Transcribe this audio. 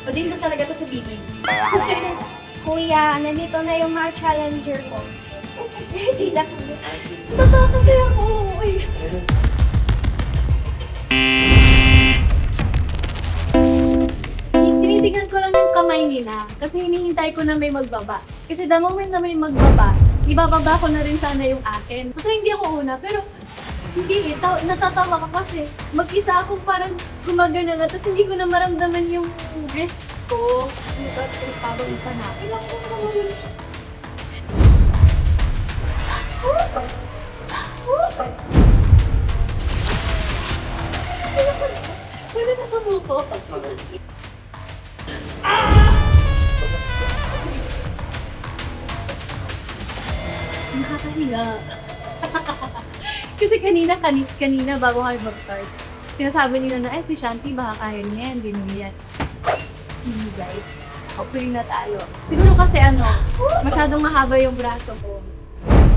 O di na talaga to sa BB. Yes. Kuya, nandito na yung mga challenger ko. Hindi na kami. Natakot ako. Uy. Tinitingnan ko lang yung kamay nila kasi hinihintay ko na may magbaba. Kasi the moment na may magbaba, ibababa ko na rin sana yung akin. Kasi hindi ako una, pero hindi eh. Natatawa ka kasi mag-isa akong parang gumagana na tapos hindi ko na maramdaman yung wrists ko. Diba? Pabang isa na. Kailangan ko naman. Wala na sa muko. Nakakahiya. Kasi kanina bago kami mag-start, sinasabi nila na, si Shanti, baka kaya niya yan, ganyan. Hindi guys, hopefully natalo. Siguro kasi masyadong mahaba yung braso ko.